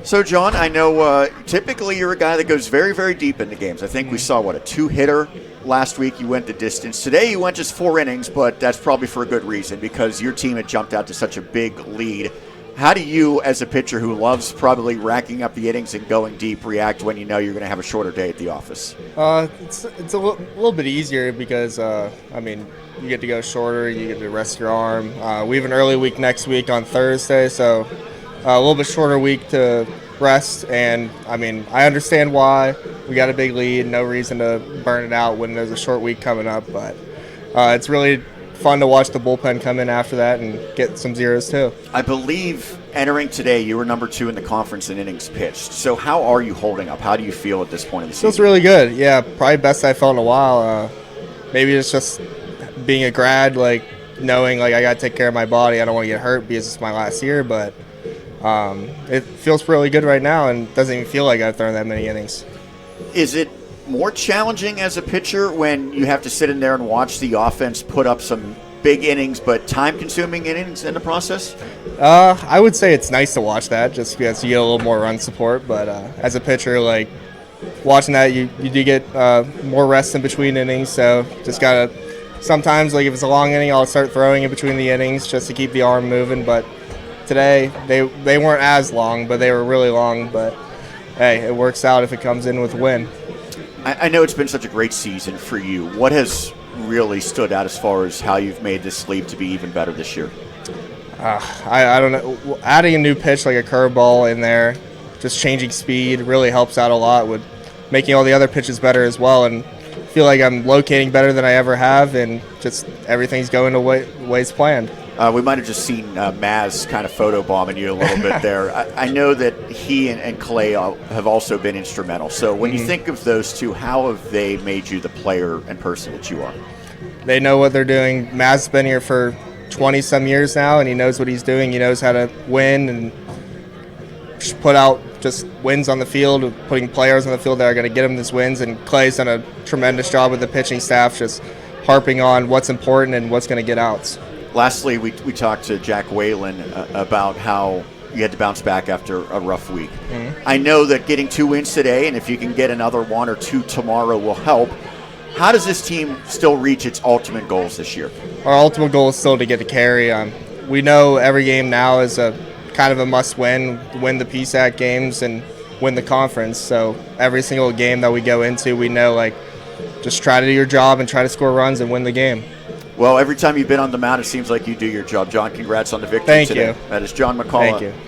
So, John, I know typically you're a guy that goes very, very deep into games. I think we saw, a two-hitter last week. You went the distance. Today you went just 4 innings, but that's probably for a good reason because your team had jumped out to such a big lead. How do you, as a pitcher who loves probably racking up the innings and going deep, react when you know you're going to have a shorter day at the office? It's a little bit easier because, you get to go shorter, you get to rest your arm. We have an early week next week on Thursday, so a little bit shorter week to rest. And, I understand why. We got a big lead, no reason to burn it out when there's a short week coming up. But it's really fun to watch the bullpen come in after that and get some zeros too. I believe entering today, you were number 2 in the conference in innings pitched. So how are you holding up? How do you feel at this point in the season? Feels really good. Yeah, probably best I felt in a while. Maybe it's just being a grad, knowing I got to take care of my body. I don't want to get hurt because it's my last year, but it feels really good right now and doesn't even feel like I've thrown that many innings. Is it more challenging as a pitcher when you have to sit in there and watch the offense put up some big innings but time-consuming innings in the process? I would say it's nice to watch that just because you get a little more run support, but as a pitcher, watching that, you do get more rest in between innings, so just got to sometimes, if it's a long inning, I'll start throwing in between the innings just to keep the arm moving, but today they weren't as long, but they were really long, but hey, it works out if it comes in with a win. I know it's been such a great season for you. What has really stood out as far as how you've made this sleeve to be even better this year? I don't know. Adding a new pitch like a curveball in there, just changing speed really helps out a lot with making all the other pitches better as well. And I feel like I'm locating better than I ever have, and just everything's going the ways planned. We might have just seen Maz kind of photobombing you a little bit there. I know that he and Clay have also been instrumental. So when you think of those two, how have they made you the player and person that you are? They know what they're doing. Maz has been here for 20-some years now, and he knows what he's doing. He knows how to win and put out just wins on the field, putting players on the field that are going to get him these wins. And Clay's done a tremendous job with the pitching staff, just harping on what's important and what's going to get outs. Lastly, we talked to Jack Whalen about how you had to bounce back after a rough week. I know that getting 2 wins today, and if you can get another 1 or 2 tomorrow, will help. How does this team still reach its ultimate goals this year? Our ultimate goal is still to get to carry. We know every game now is a kind of a must-win, win the PSAC games and win the conference. So every single game that we go into, we know, just try to do your job and try to score runs and win the game. Well, every time you've been on the mound, it seems like you do your job. John, congrats on the victory today. Thank you. That is John McCullough. Thank you.